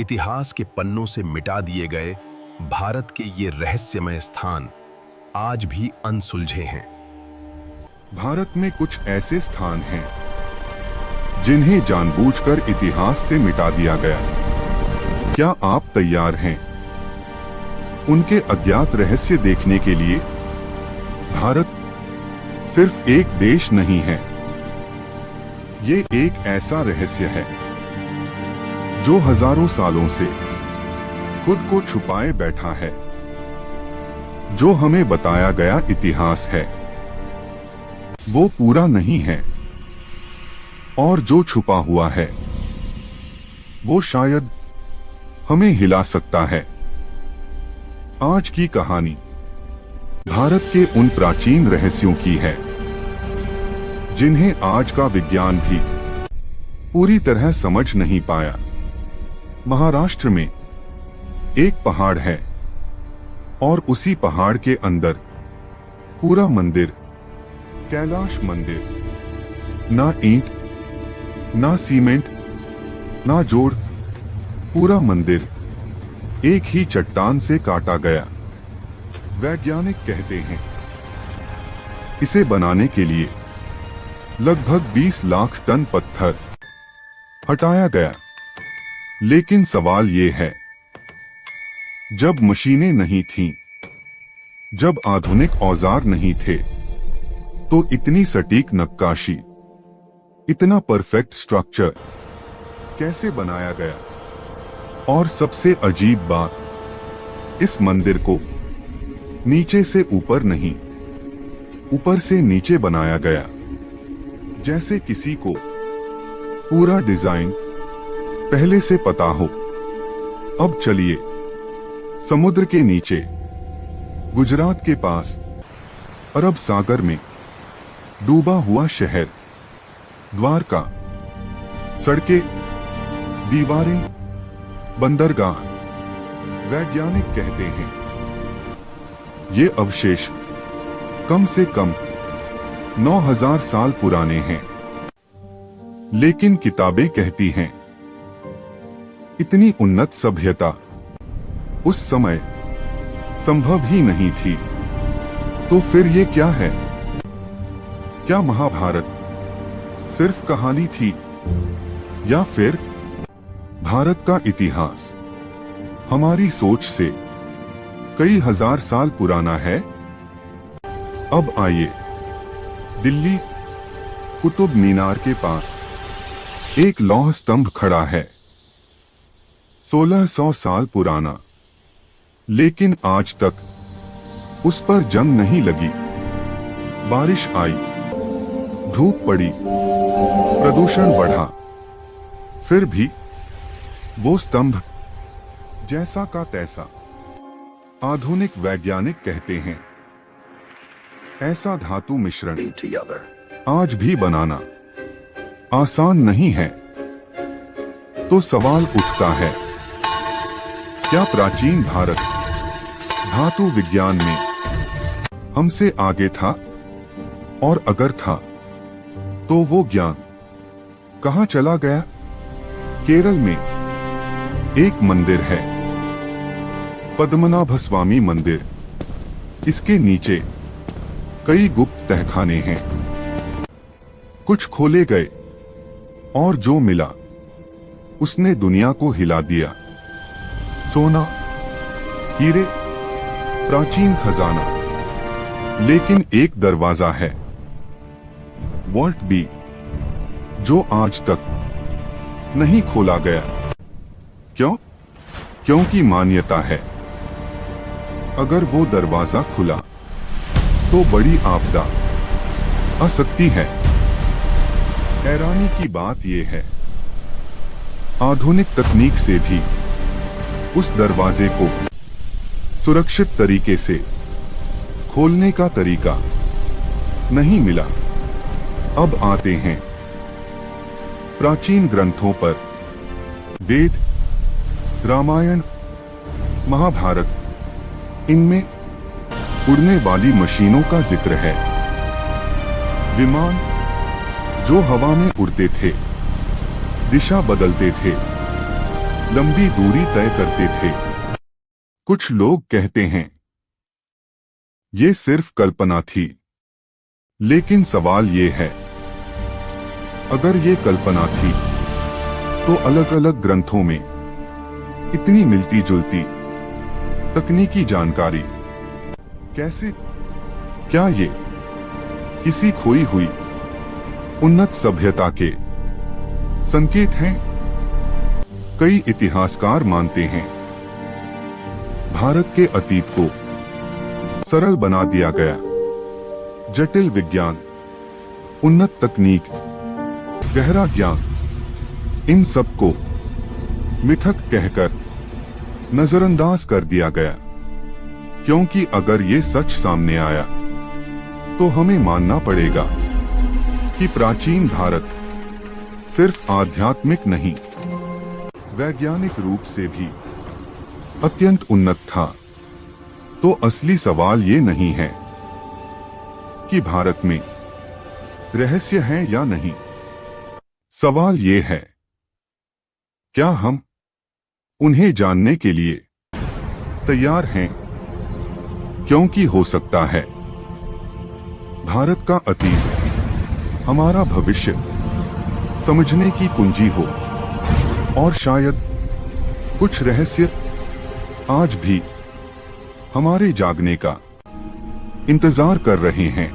इतिहास के पन्नों से मिटा दिए गए भारत के ये रहस्यमय स्थान आज भी अनसुलझे हैं। भारत में कुछ ऐसे स्थान हैं जिन्हें जानबूझकर इतिहास से मिटा दिया गया। क्या आप तैयार हैं उनके अज्ञात रहस्य देखने के लिए? भारत सिर्फ एक देश नहीं है, ये एक ऐसा रहस्य है जो हजारों सालों से खुद को छुपाए बैठा है। जो हमें बताया गया इतिहास है वो पूरा नहीं है, और जो छुपा हुआ है वो शायद हमें हिला सकता है। आज की कहानी भारत के उन प्राचीन रहस्यों की है जिन्हें आज का विज्ञान भी पूरी तरह समझ नहीं पाया। महाराष्ट्र में एक पहाड़ है और उसी पहाड़ के अंदर पूरा मंदिर, कैलाश मंदिर। ना ईंट, ना सीमेंट, ना जोड़, पूरा मंदिर एक ही चट्टान से काटा गया। वैज्ञानिक कहते हैं इसे बनाने के लिए लगभग 20 लाख टन पत्थर हटाया गया। लेकिन सवाल ये है, जब मशीनें नहीं थीं, जब आधुनिक औजार नहीं थे, तो इतनी सटीक नक्काशी, इतना परफेक्ट स्ट्रक्चर कैसे बनाया गया? और सबसे अजीब बात, इस मंदिर को नीचे से ऊपर नहीं, ऊपर से नीचे बनाया गया, जैसे किसी को पूरा डिजाइन पहले से पता हो। अब चलिए समुद्र के नीचे, गुजरात के पास, अरब सागर में डूबा हुआ शहर द्वारका, सड़कें, दीवारें, बंदरगाह। वैज्ञानिक कहते हैं ये अवशेष कम से कम 9000 साल पुराने हैं। लेकिन किताबें कहती हैं इतनी उन्नत सभ्यता उस समय संभव ही नहीं थी। तो फिर ये क्या है? क्या महाभारत सिर्फ कहानी थी, या फिर भारत का इतिहास हमारी सोच से कई हजार साल पुराना है? अब आइए, दिल्ली कुतुब मीनार के पास एक लौह स्तंभ खड़ा है, 1600 साल पुराना, लेकिन आज तक उस पर जंग नहीं लगी। बारिश आई, धूप पड़ी, प्रदूषण बढ़ा, फिर भी वो स्तंभ जैसा का तैसा। आधुनिक वैज्ञानिक कहते हैं ऐसा धातु मिश्रण आज भी बनाना आसान नहीं है। तो सवाल उठता है, क्या प्राचीन भारत धातु विज्ञान में हमसे आगे था? और अगर था, तो वो ज्ञान कहां चला गया? केरल में एक मंदिर है, पद्मनाभ स्वामी मंदिर। इसके नीचे कई गुप्त तहखाने हैं। कुछ खोले गए और जो मिला उसने दुनिया को हिला दिया। सोना, हीरे, प्राचीन खजाना। लेकिन एक दरवाजा है, वॉल्ट बी, जो आज तक नहीं खोला गया। क्यों? क्योंकि मान्यता है अगर वो दरवाजा खुला तो बड़ी आपदा आ सकती है। हैरानी की बात यह है, आधुनिक तकनीक से भी उस दरवाजे को सुरक्षित तरीके से खोलने का तरीका नहीं मिला। अब आते हैं प्राचीन ग्रंथों पर। वेद, रामायण, महाभारत, इनमें उड़ने वाली मशीनों का जिक्र है। विमान जो हवा में उड़ते थे, दिशा बदलते थे, लंबी दूरी तय करते थे। कुछ लोग कहते हैं ये सिर्फ कल्पना थी, लेकिन सवाल ये है, अगर ये कल्पना थी तो अलग अलग ग्रंथों में इतनी मिलती जुलती तकनीकी जानकारी कैसे? क्या ये किसी खोई हुई उन्नत सभ्यता के संकेत हैं? कई इतिहासकार मानते हैं भारत के अतीत को सरल बना दिया गया। जटिल विज्ञान, उन्नत तकनीक, गहरा ज्ञान, इन सबको मिथक कहकर नजरअंदाज कर दिया गया, क्योंकि अगर ये सच सामने आया तो हमें मानना पड़ेगा कि प्राचीन भारत सिर्फ आध्यात्मिक नहीं, वैज्ञानिक रूप से भी अत्यंत उन्नत था। तो असली सवाल ये नहीं है कि भारत में रहस्य है या नहीं। सवाल ये है, क्या हम उन्हें जानने के लिए तैयार हैं? क्योंकि हो सकता है भारत का अतीत हमारा भविष्य समझने की कुंजी हो, और शायद कुछ रहस्य आज भी हमारे जागने का इंतजार कर रहे हैं।